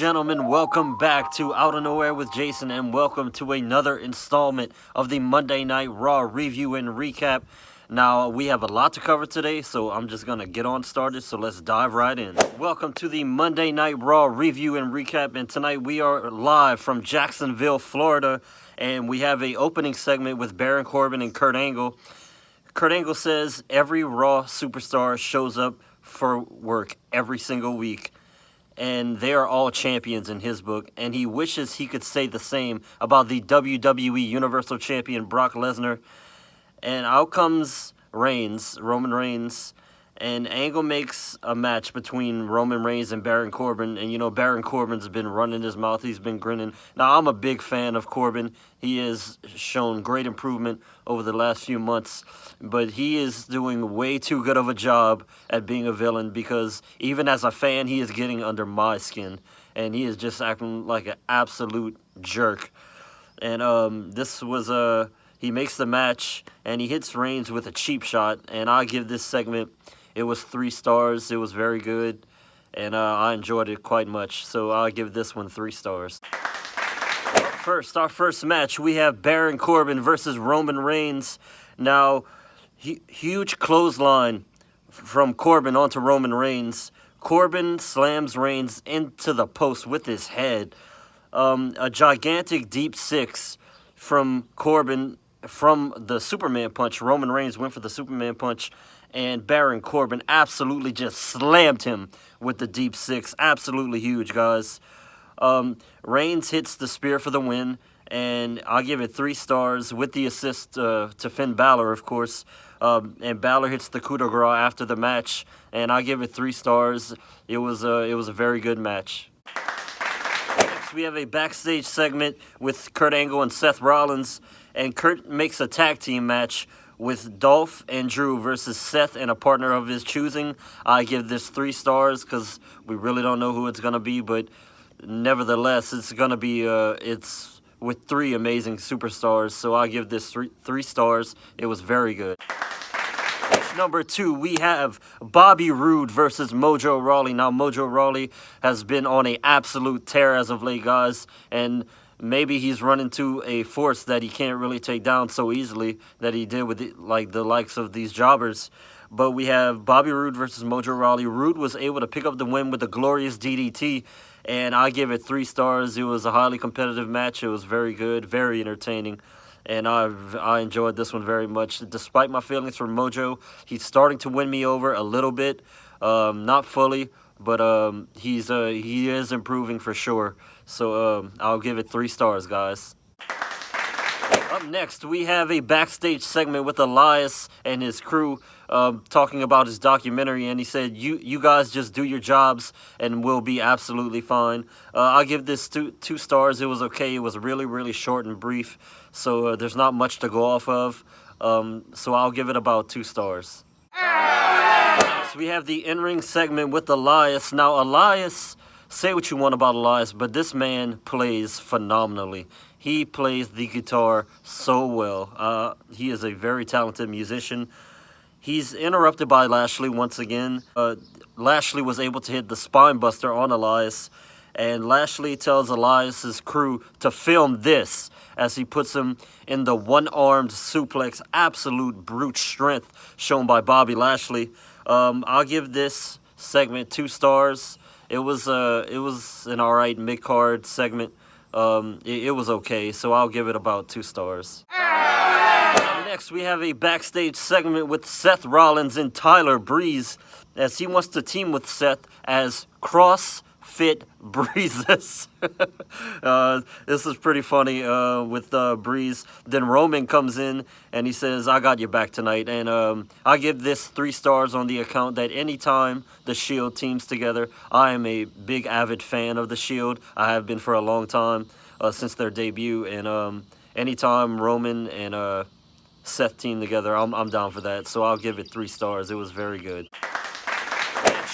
gentlemen, welcome back to Out of Nowhere with Jason, and welcome to another installment of the Monday Night Raw review and recap. Now, we have a lot to cover today, so I'm just going to get on started, so let's dive right in. Welcome to the Monday Night Raw review and recap, and tonight we are live from Jacksonville, Florida, and we have a opening segment with Baron Corbin and Kurt Angle. Kurt Angle says every Raw superstar shows up for work every single week, and they are all champions in his book, and he wishes he could say the same about the WWE Universal Champion Brock Lesnar. And out comes Roman Reigns, and Angle makes a match between Roman Reigns and Baron Corbin. And, you know, Baron Corbin's been running his mouth. He's been grinning. Now, I'm a big fan of Corbin. He has shown great improvement over the last few months. But he is doing way too good of a job at being a villain, because even as a fan, he is getting under my skin. And he is just acting like an absolute jerk. And this was he makes the match, and he hits Reigns with a cheap shot. And I give this segment, it was 3 stars. It was very good, and I enjoyed it quite much. So I'll give this one 3 stars. Our first match, we have Baron Corbin versus Roman Reigns. Now, huge clothesline from Corbin onto Roman Reigns. Corbin slams Reigns into the post with his head. A gigantic deep 6 from Corbin from the Superman punch. Roman Reigns went for the Superman punch, and Baron Corbin absolutely just slammed him with the deep 6. Absolutely huge, guys. Reigns hits the spear for the win, and I'll give it 3 stars with the assist to Finn Balor, of course. And Balor hits the coup de grace after the match, and I give it 3 stars. It was a very good match. Next, we have a backstage segment with Kurt Angle and Seth Rollins, and Kurt makes a tag team match with Dolph and Drew versus Seth and a partner of his choosing. I give this 3 stars because we really don't know who it's going to be, but nevertheless, it's going to be it's with 3 amazing superstars, so I give this 3 stars. It was very good. Number 2, we have Bobby Roode versus Mojo Rawley. Now, Mojo Rawley has been on an absolute tear as of late, guys, and maybe he's run into a force that he can't really take down so easily that he did with the likes of these jobbers. But we have Bobby Roode versus Mojo Rawley. Roode was able to pick up the win with a glorious DDT, and I give it 3 stars. It was a highly competitive match. It was very good, very entertaining, and I enjoyed this one very much. Despite my feelings for Mojo, he's starting to win me over a little bit, not fully, but he is improving for sure. So I'll give it 3 stars, guys. Up next, we have a backstage segment with Elias and his crew talking about his documentary, and he said, you guys just do your jobs and we'll be absolutely fine. I'll give this 2 stars. It was okay. It was really, really short and brief, so there's not much to go off of. So I'll give it about 2 stars. So we have the in-ring segment with Elias. Now, Elias, say what you want about Elias, but this man plays phenomenally. He plays the guitar so well. He is a very talented musician. He's interrupted by Lashley once again. Lashley was able to hit the spine buster on Elias, and Lashley tells Elias's crew to film this as he puts him in the one-armed suplex. Absolute brute strength shown by Bobby Lashley. I'll give this segment 2 stars. It was an alright mid-card segment. It was okay, so I'll give it about 2 stars. Next, we have a backstage segment with Seth Rollins and Tyler Breeze, as he wants to team with Seth as CrossFit Breezes. This is pretty funny with Breeze. Then Roman comes in and he says, I got your back tonight. And I give this 3 stars on the account that anytime the Shield teams together, I am a big avid fan of the Shield. I have been for a long time, since their debut. And anytime Roman and Seth team together, I'm down for that. So I'll give it 3 stars. It was very good.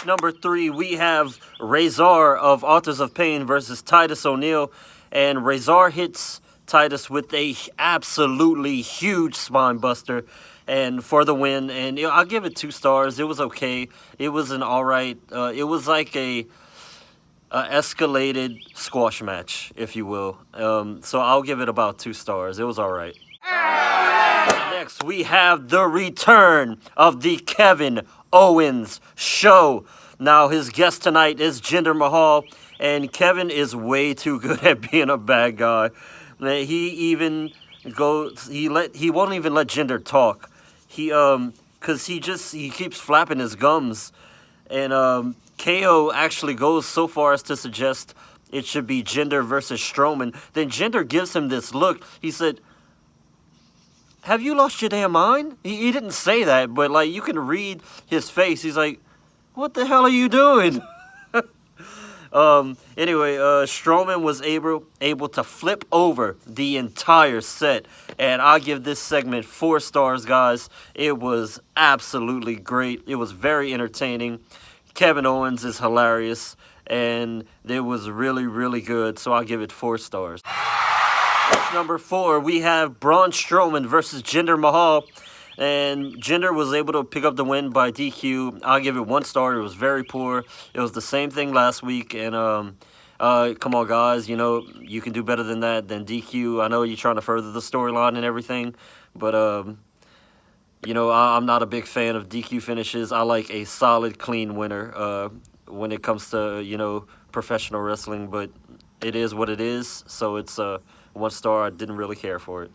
Number 3, we have Razor of Authors of Pain versus Titus O'Neil, and Razor hits Titus with a absolutely huge spine buster and for the win, and I'll give it 2 stars. It was okay. It was an alright, it was like a escalated squash match, if you will. So I'll give it about 2 stars. It was all right. Next, we have the return of the Kevin Owens Show. Now, his guest tonight is Jinder Mahal, and Kevin is way too good at being a bad guy. He even goes, he won't even let Jinder talk. Cause he keeps flapping his gums, and KO actually goes so far as to suggest it should be Jinder versus Strowman. Then Jinder gives him this look. He said, "Have you lost your damn mind?" He didn't say that, but like you can read his face. He's like, "What the hell are you doing?" Anyway, Strowman was able to flip over the entire set, and I give this segment 4 stars, guys. It was absolutely great. It was very entertaining. Kevin Owens is hilarious, and it was really, really good, so I give it 4 stars. Number 4, we have Braun Strowman versus Jinder Mahal. And Jinder was able to pick up the win by DQ. I'll give it 1 star. It was very poor. It was the same thing last week. And come on, guys. You know, you can do better than that, than DQ. I know you're trying to further the storyline and everything. But, you know, I'm not a big fan of DQ finishes. I like a solid, clean winner when it comes to, you know, professional wrestling. But it is what it is. So it's 1 star. I didn't really care for it.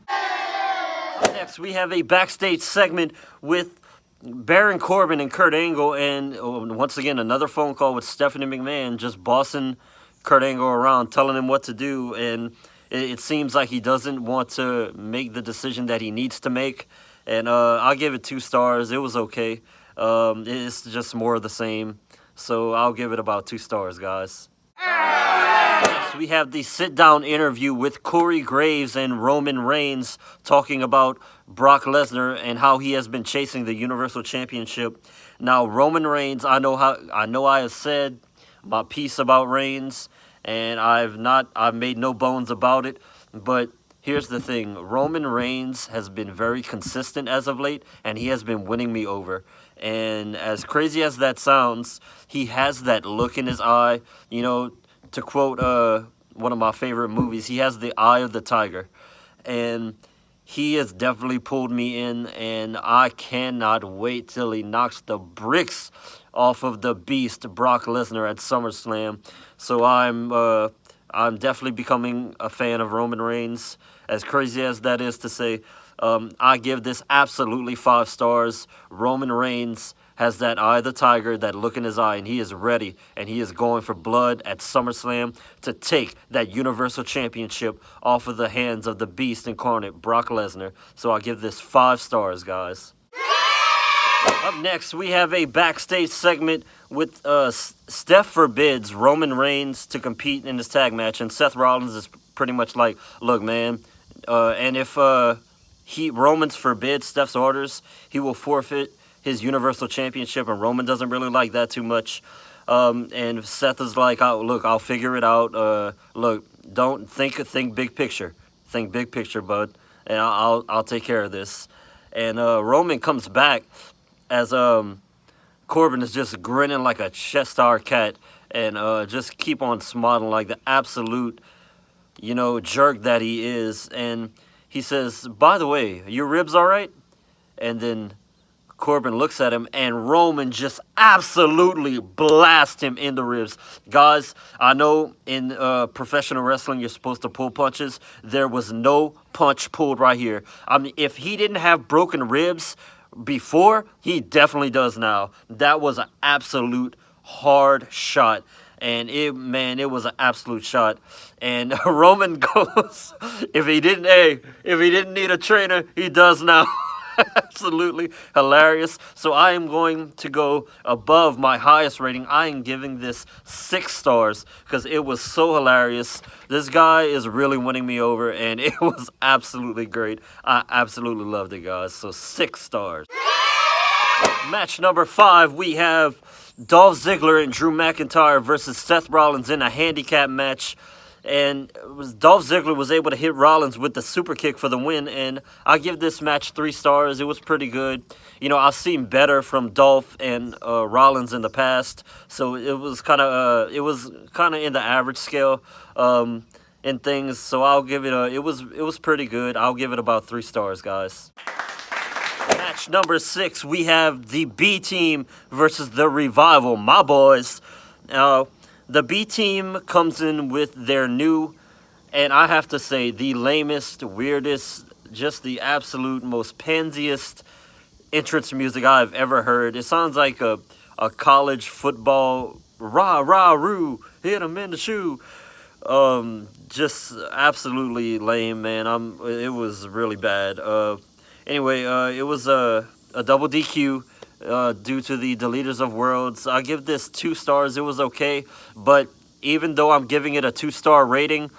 Next, we have a backstage segment with Baron Corbin and Kurt Angle, and once again, another phone call with Stephanie McMahon, just bossing Kurt Angle around, telling him what to do, and it seems like he doesn't want to make the decision that he needs to make, and I'll give it 2 stars. It was okay. It's just more of the same, so I'll give it about 2 stars, guys. Next, we have the sit-down interview with Corey Graves and Roman Reigns talking about Brock Lesnar and how he has been chasing the Universal Championship. Now, Roman Reigns, I know I have said my piece about Reigns, and I've made no bones about it, but here's the thing. Roman Reigns has been very consistent as of late, and he has been winning me over. And as crazy as that sounds, he has that look in his eye. You know, to quote one of my favorite movies, he has the eye of the tiger. And he has definitely pulled me in, and I cannot wait till he knocks the bricks off of the beast, Brock Lesnar, at SummerSlam. So I'm definitely becoming a fan of Roman Reigns. As crazy as that is to say, I give this absolutely 5 stars. Roman Reigns has that eye of the tiger, that look in his eye, and he is ready, and he is going for blood at SummerSlam to take that Universal Championship off of the hands of the beast incarnate, Brock Lesnar. So I give this 5 stars, guys. Up next, we have a backstage segment with Steph forbids Roman Reigns to compete in this tag match, and Seth Rollins is pretty much like, look, man, and if Roman's forbids Steph's orders, he will forfeit his Universal Championship, and Roman doesn't really like that too much. And Seth is like, look, I'll figure it out. Look, don't think big picture. Think big picture, bud, and I'll take care of this. And Roman comes back as Corbin is just grinning like a Cheshire cat, and just keep on smiling like the absolute, you know, jerk that he is. And he says, by the way, your ribs all right? And then Corbin looks at him, and Roman just absolutely blasts him in the ribs. Guys, I know in professional wrestling you're supposed to pull punches. There was no punch pulled right here. I mean, if he didn't have broken ribs before, he definitely does now. That was an absolute hard shot. And it was an absolute shot. And Roman goes, if he didn't need a trainer, he does now. Absolutely hilarious. So I am going to go above my highest rating. I am giving this 6 stars because it was so hilarious. This guy is really winning me over, and it was absolutely great. I absolutely loved it, guys. So 6 stars. Match number 5, we have Dolph Ziggler and Drew McIntyre versus Seth Rollins in a handicap match. And Dolph Ziggler was able to hit Rollins with the super kick for the win, and I give this match 3 stars. It was pretty good. You know, I've seen better from Dolph and Rollins in the past, so it was kind of in the average scale and things. So I'll give it it was pretty good. I'll give it about 3 stars, guys. Match number 6, we have the B Team versus the Revival, my boys. The B Team comes in with their new, and I have to say, the lamest, weirdest, just the absolute most pansiest entrance music I've ever heard. It sounds like a college football, rah, rah, roo, hit 'em in the shoe. Just absolutely lame, man. It was really bad. Anyway, it was a double DQ. Due to the Deleters of Worlds. I give this 2 stars. It was okay, but even though I'm giving it a 2-star rating,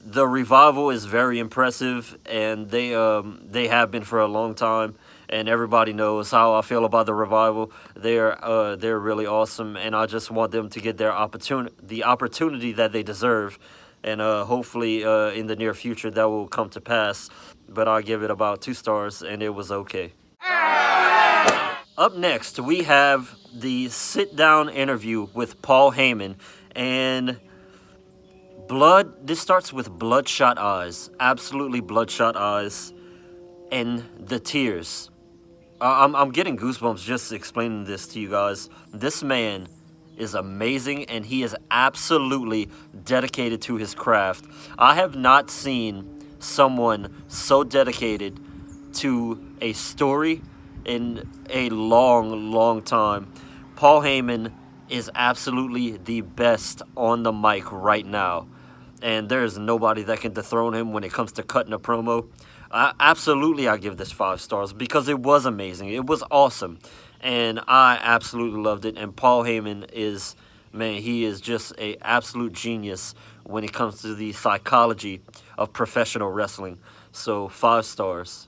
the Revival is very impressive, and they have been for a long time, and everybody knows how I feel about the Revival. They're really awesome, and I just want them to get the opportunity that they deserve, and hopefully in the near future that will come to pass. But I give it about 2 stars, and it was okay. Up next, we have the sit-down interview with Paul Heyman, and this starts with bloodshot eyes, absolutely bloodshot eyes, and the tears. I'm getting goosebumps just explaining this to you guys. This man is amazing, and he is absolutely dedicated to his craft. I have not seen someone so dedicated to a story in a long time. Paul Heyman is absolutely the best on the mic right now, and there's nobody that can dethrone him when it comes to cutting a promo. Absolutely, I give this 5 stars because it was amazing. It was awesome, and I absolutely loved it. And Paul Heyman is, man, he is just an absolute genius when it comes to the psychology of professional wrestling. So 5 stars.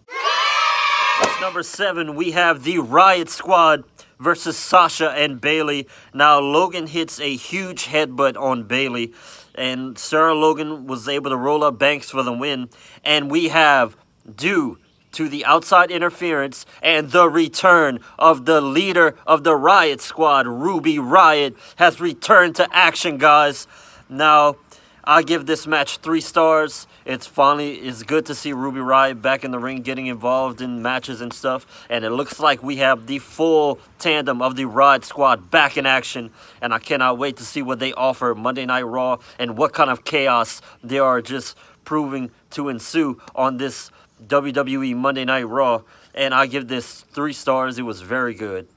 Number 7, we have the Riot Squad versus Sasha and Bayley. Now, Logan hits a huge headbutt on Bayley, and Sarah Logan was able to roll up Banks for the win. And we have, due to the outside interference and the return of the leader of the Riot Squad, Ruby Riott, has returned to action, guys. Now, I give this match 3 stars. It's good to see Ruby Riott back in the ring, getting involved in matches and stuff. And it looks like we have the full tandem of the Riot Squad back in action. And I cannot wait to see what they offer Monday Night Raw and what kind of chaos they are just proving to ensue on this WWE Monday Night Raw. And I give this 3 stars. It was very good.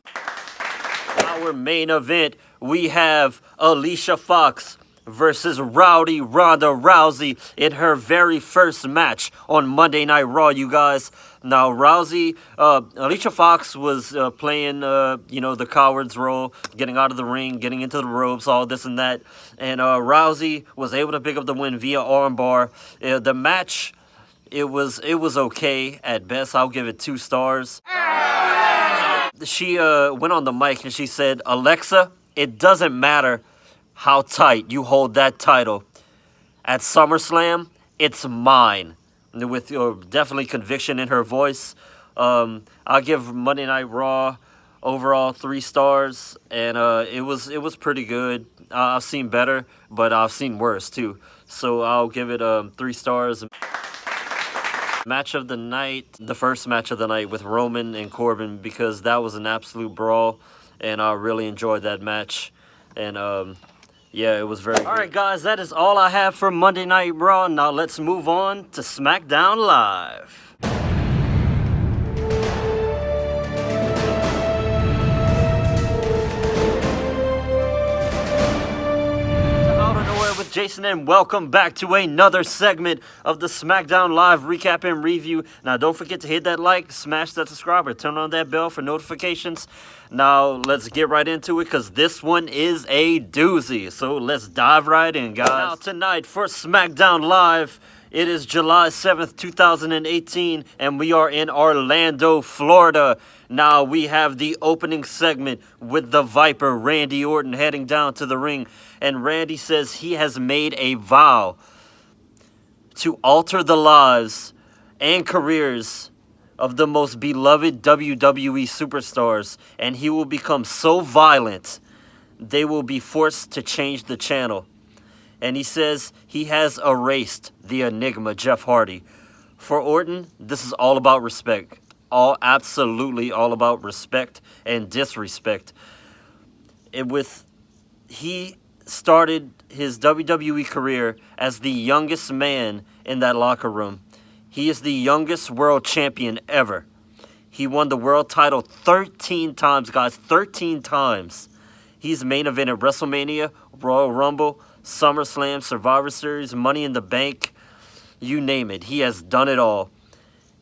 Our main event, we have Alicia Fox versus Rowdy Ronda Rousey in her very first match on Monday Night Raw, you guys. Now, Alicia Fox was playing, the coward's role, getting out of the ring, getting into the ropes, all this and that. And Rousey was able to pick up the win via armbar. The match, it was okay at best. I'll give it 2 stars. She went on the mic and she said, "Alexa, it doesn't matter how tight you hold that title. At SummerSlam, it's mine." With definitely conviction in her voice. I'll give Monday Night Raw overall 3 stars, and it was pretty good. I've seen better, but I've seen worse too. So I'll give it 3 stars. Match of the night, the first match of the night with Roman and Corbin, because that was an absolute brawl, and I really enjoyed that match. And yeah, it was very good. All right, guys, that is all I have for Monday Night Raw. Now let's move on to SmackDown Live. With Jason, and welcome back to another segment of the SmackDown Live recap and review. Now, don't forget to hit that like, smash that subscriber, turn on that bell for notifications. Now, let's get right into it, because this one is a doozy. So let's dive right in, guys. Now, tonight for SmackDown Live, it is July 7th, 2018, and we are in Orlando, Florida. Now we have the opening segment with the Viper, Randy Orton, heading down to the ring. And Randy says he has made a vow to alter the lives and careers of the most beloved WWE superstars. And he will become so violent, they will be forced to change the channel. And he says he has erased the Enigma, Jeff Hardy. For Orton, this is all about respect. Absolutely all about respect and disrespect. He started his WWE career as the youngest man in that locker room. He is the youngest world champion ever. He won the world title 13 times, guys, 13 times. He's main evented WrestleMania, Royal Rumble, SummerSlam, Survivor Series, Money in the Bank, you name it. He has done it all.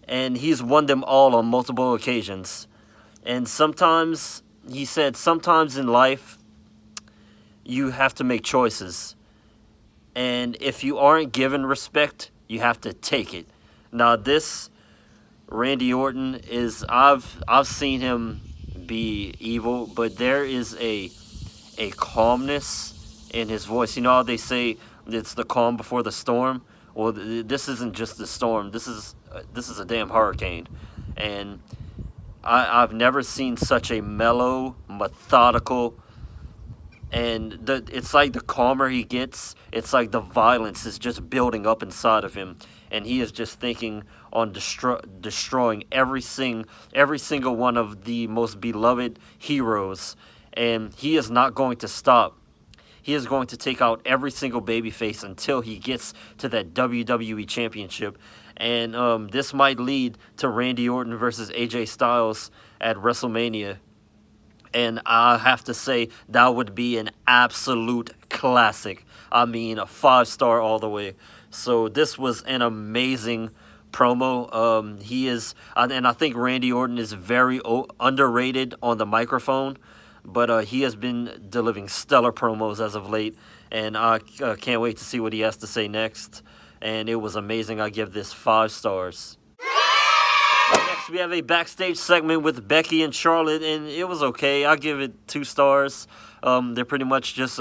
And he's won them all on multiple occasions. And sometimes, he said, sometimes in life, you have to make choices. And if you aren't given respect, you have to take it. Now this, Randy Orton, I've seen him be evil, but there is a calmness in his voice. You know how they say it's the calm before the storm? Well, this isn't just the storm. This is a damn hurricane. And I've never seen such a mellow, methodical, and it's like the calmer he gets, it's like the violence is just building up inside of him. And he is just thinking on destroying every single one of the most beloved heroes. And he is not going to stop. He is going to take out every single babyface until he gets to that WWE Championship. And this might lead to Randy Orton versus AJ Styles at WrestleMania. And I have to say, that would be an absolute classic. I mean, a 5-star all the way. So this was an amazing promo. He is, and I think Randy Orton is very underrated on the microphone. But he has been delivering stellar promos as of late, and I can't wait to see what he has to say next. And it was amazing. I give this 5 stars. Next, we have a backstage segment with Becky and Charlotte, and it was okay. I give it 2 stars. They're pretty much just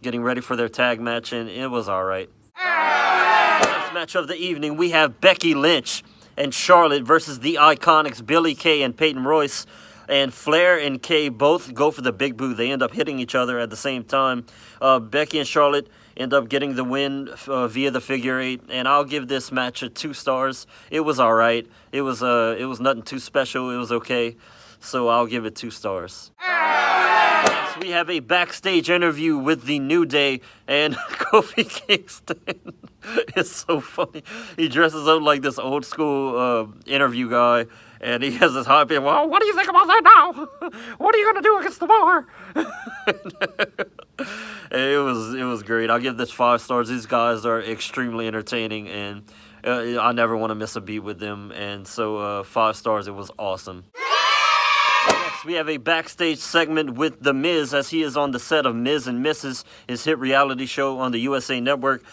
getting ready for their tag match, and it was all right. Next match of the evening, we have Becky Lynch and Charlotte versus the Iconics, Billie Kay and Peyton Royce. And Flair and Kay both go for the big boot. They end up hitting each other at the same time. Becky and Charlotte end up getting the win via the figure 8. And I'll give this match a 2 stars. It was all right. It was nothing too special. It was okay. So I'll give it 2 stars. Next, we have a backstage interview with the New Day and Kofi Kingston. It's so funny. He dresses up like this old school interview guy. And he has this high pitch, well, what do you think about that now? What are you going to do against the bar? It was great. I'll give this 5 stars. These guys are extremely entertaining, and I never want to miss a beat with them. And so 5 stars, it was awesome. Next, we have a backstage segment with The Miz as he is on the set of Miz and Mrs., his hit reality show on the USA Network.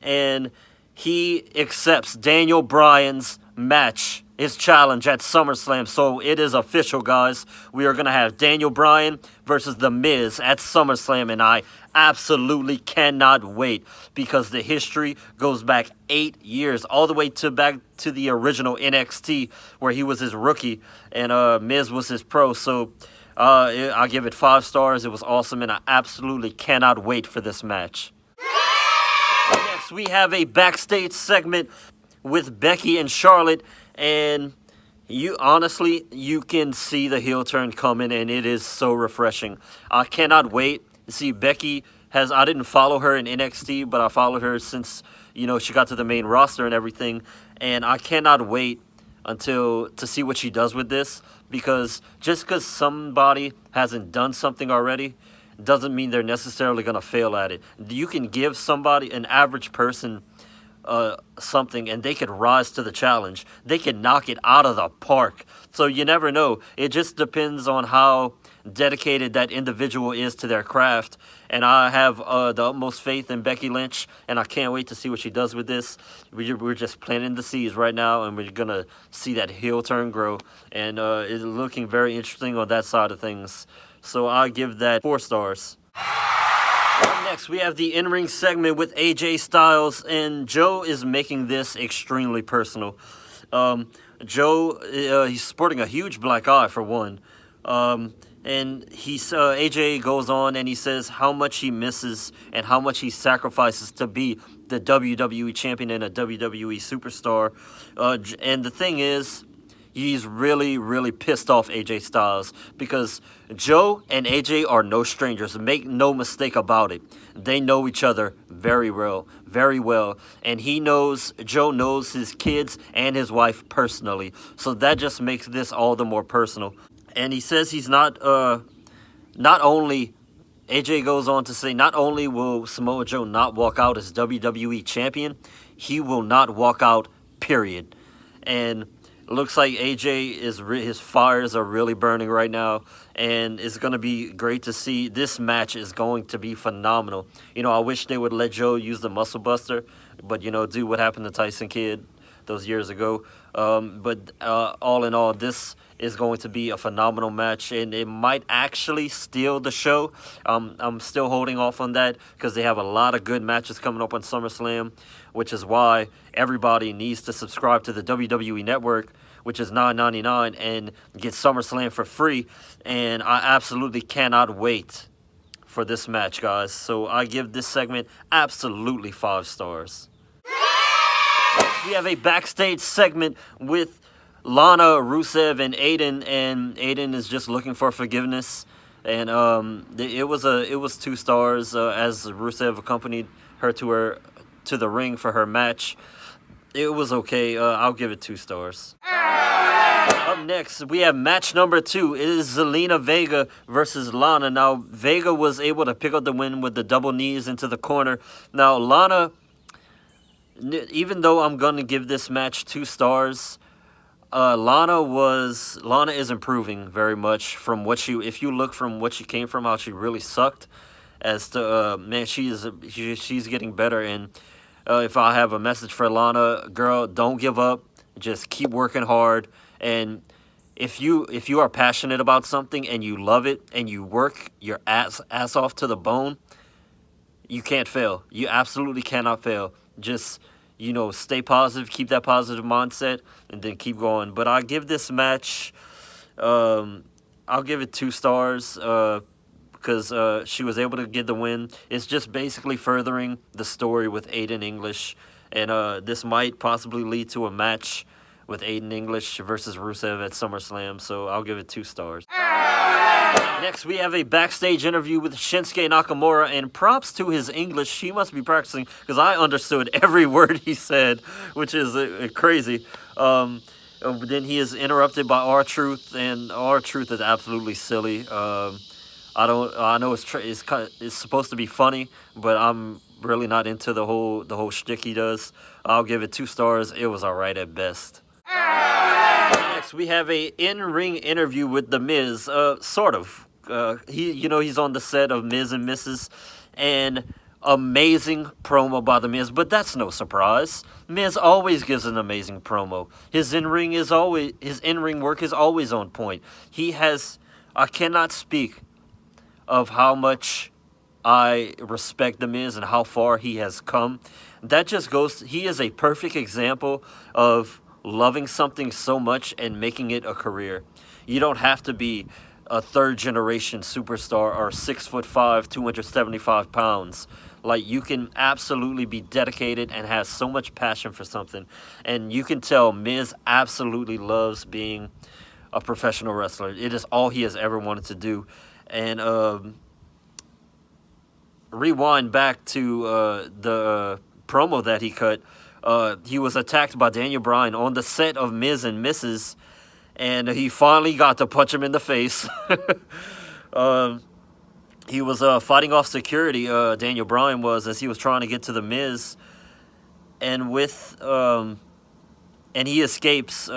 And he accepts Daniel Bryan's match, his challenge at SummerSlam. So it is official, guys. We are going to have Daniel Bryan versus The Miz at SummerSlam, and I absolutely cannot wait because the history goes back 8 years, all the way back to the original NXT where he was his rookie and Miz was his pro. So I give it 5 stars. It was awesome, and I absolutely cannot wait for this match. Next, we have a backstage segment with Becky and Charlotte, and you can see the heel turn coming, and it is so refreshing. I cannot wait. See, Becky I didn't follow her in NXT, but I followed her since, she got to the main roster and everything, and I cannot wait to see what she does with this, because just because somebody hasn't done something already doesn't mean they're necessarily going to fail at it. You can give somebody, an average person, something and they could rise to the challenge. They could knock it out of the park. So you never know. It just depends on how dedicated that individual is to their craft. And I have the utmost faith in Becky Lynch, and I can't wait to see what she does with this. We're just planting the seeds right now, and we're going to see that heel turn grow. And it's looking very interesting on that side of things. So I give that 4 stars. Up next, we have the in-ring segment with AJ Styles, and Joe is making this extremely personal. Joe, he's sporting a huge black eye for one. And AJ goes on and he says how much he misses and how much he sacrifices to be the WWE champion and a WWE superstar. And the thing is, he's really, really pissed off AJ Styles because Joe and AJ are no strangers. Make no mistake about it. They know each other very well, and Joe knows his kids and his wife personally. So that just makes this all the more personal. And he says he's not only, AJ goes on to say, not only will Samoa Joe not walk out as WWE champion, he will not walk out, period. And it looks like AJ his fires are really burning right now, and it's going to be great to see. This match is going to be phenomenal. I wish they would let Joe use the Muscle Buster, but do what happened to Tyson Kidd those years ago. But all in all, this is going to be a phenomenal match, and it might actually steal the show. I'm still holding off on that because they have a lot of good matches coming up on SummerSlam, which is why everybody needs to subscribe to the WWE Network, which is $9.99, and get SummerSlam for free. And I absolutely cannot wait for this match, guys. So I give this segment absolutely 5 stars. We have a backstage segment with Lana, Rusev, and Aiden is just looking for forgiveness. And it was 2 stars as Rusev accompanied her to the ring for her match. It was okay. I'll give it 2 stars. Up next, we have match number 2. It is Zelina Vega versus Lana. Now, Vega was able to pick up the win with the double knees into the corner. Now, Lana, even though I'm going to give this match 2 stars, Lana is improving very much from if you look from what she came from, how she really sucked, as to, she's getting better. And if I have a message for Lana, girl, don't give up. Just keep working hard. And if you are passionate about something and you love it and you work your ass off to the bone, you can't fail. You absolutely cannot fail. Just, stay positive, keep that positive mindset, and then keep going. But I give this match, I'll give it 2 stars because she was able to get the win. It's just basically furthering the story with Aiden English, and this might possibly lead to a match with Aiden English versus Rusev at SummerSlam, so I'll give it 2 stars. Next, we have a backstage interview with Shinsuke Nakamura, and props to his English. He must be practicing, because I understood every word he said, which is crazy. Then he is interrupted by R-Truth, and R-Truth is absolutely silly. I know it's supposed to be funny, but I'm really not into the whole shtick he does. I'll give it 2 stars. It was alright at best. Next, we have a in-ring interview with The Miz, sort of. He's on the set of Miz and Mrs. and amazing promo by The Miz, but that's no surprise. Miz always gives an amazing promo. His in-ring work is always on point. I cannot speak of how much I respect The Miz and how far he has come. That just he is a perfect example of loving something so much and making it a career. You don't have to be a 3rd-generation superstar or 6'5", 275 pounds. Like, you can absolutely be dedicated and have so much passion for something. And you can tell Miz absolutely loves being a professional wrestler. It is all he has ever wanted to do. And rewind back to the promo that he cut. He was attacked by Daniel Bryan on the set of Miz and Mrs., and he finally got to punch him in the face. He was fighting off security, Daniel Bryan was, as he was trying to get to The Miz. and and he escapes.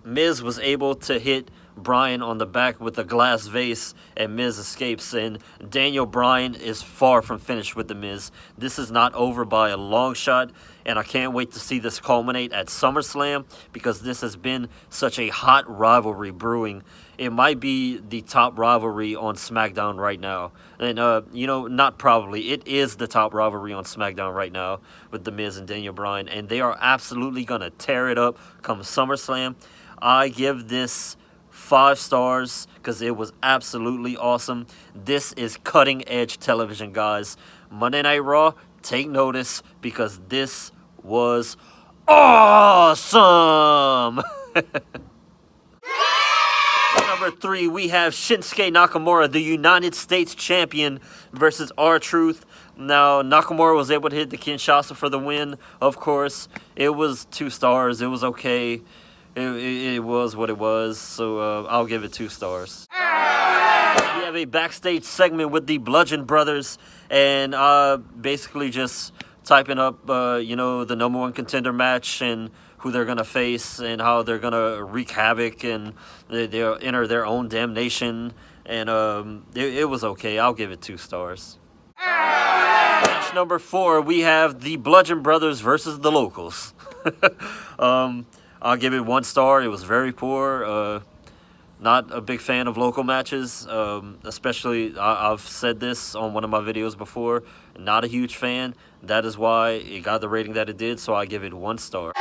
Miz was able to hit Bryan on the back with a glass vase, and Miz escapes. And Daniel Bryan is far from finished with the Miz. This is not over by a long shot, and I can't wait to see this culminate at SummerSlam, because this has been such a hot rivalry brewing. It might be the top rivalry on SmackDown right now. And, you know, not probably. It is the top rivalry on SmackDown right now with The Miz and Daniel Bryan. And they are absolutely going to tear it up come SummerSlam. I give this 5 stars because it was absolutely awesome. This is cutting edge television, guys. Monday Night Raw, take notice, because this was awesome. Number 3, we have Shinsuke Nakamura, the United States champion, versus R-Truth. Now, Nakamura was able to hit the Kinshasa for the win, of course. It was 2 stars. It was okay. It was what it was, so I'll give it 2 stars. We have a backstage segment with the Bludgeon Brothers, and basically just typing up, you know, the #1 contender match and who they're going to face and how they're going to wreak havoc, and they'll enter their own damnation, and it was okay. I'll give it 2 stars. Match number 4, we have the Bludgeon Brothers versus the Locals. I'll give it 1 star. It was very poor. Not a big fan of local matches, especially, I've said this on one of my videos before, not a huge fan. That is why it got the rating that it did, so I give it 1 star.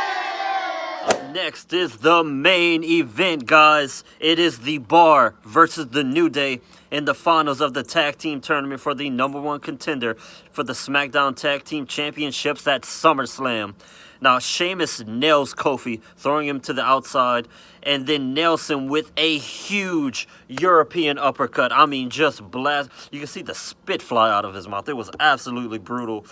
Up next is the main event, guys. It is The Bar versus The New Day in the finals of the tag team tournament for the #1 contender for the SmackDown Tag Team Championships at SummerSlam. Now, Sheamus nails Kofi, throwing him to the outside, and then nails him with a huge European uppercut. I mean, just blast. You can see the spit fly out of his mouth. It was absolutely brutal.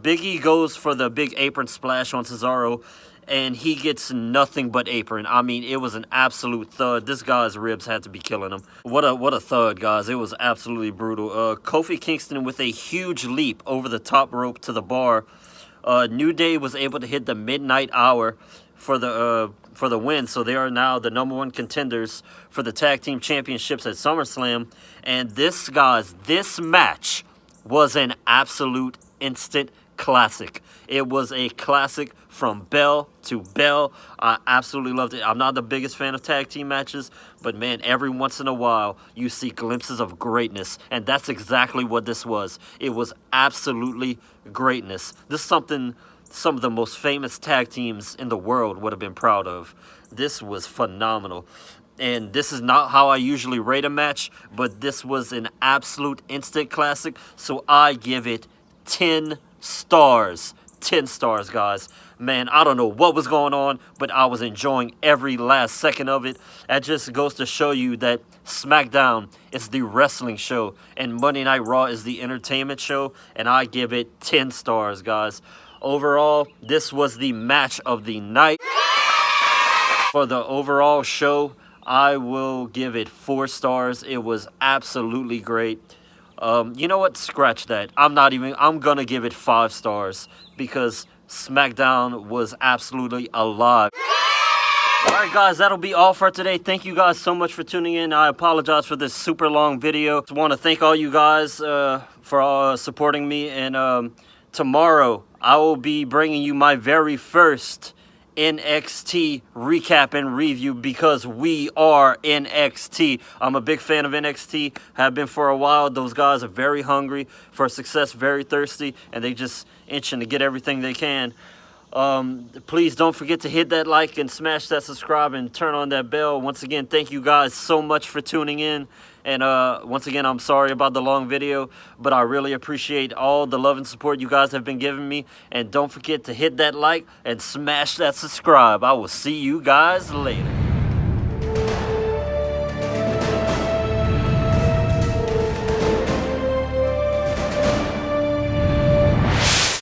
Big E goes for the big apron splash on Cesaro, and he gets nothing but apron. I mean, it was an absolute thud. This guy's ribs had to be killing him. What a thud, guys. It was absolutely brutal. Kofi Kingston with a huge leap over the top rope to the bar. New Day was able to hit the midnight hour for the win, so they are now the #1 contenders for the tag team championships at SummerSlam. And this match was an absolute instant classic. It was a classic from bell to bell. I absolutely loved it. I'm not the biggest fan of tag team matches, but man, every once in a while you see glimpses of greatness, and that's exactly what this was. It was absolutely greatness. This is something some of the most famous tag teams in the world would have been proud of. This was phenomenal. And this is not how I usually rate a match, but this was an absolute instant classic, so I give it 10 stars. 10 stars, guys. Man, I don't know what was going on, but I was enjoying every last second of it. That just goes to show you that SmackDown is the wrestling show and Monday Night Raw is the entertainment show, and I give it 10 stars, guys. Overall, this was the match of the night. For the overall show, I will give it 4 stars. It was absolutely great. You know what? Scratch that. I'm gonna give it 5 stars because SmackDown was absolutely alive. Alright guys, that'll be all for today. Thank you guys so much for tuning in. I apologize for this super long video. I want to thank all you guys for supporting me, and tomorrow I will be bringing you my very first NXT recap and review, because we are NXT. I'm a big fan of NXT, have been for a while. Those guys are very hungry for success, very thirsty, and they just itching to get everything they can. Please don't forget to hit that like and smash that subscribe and turn on that bell. Once again, thank you guys so much for tuning in. And once again, I'm sorry about the long video, but I really appreciate all the love and support you guys have been giving me. And don't forget to hit that like and smash that subscribe. I will see you guys later.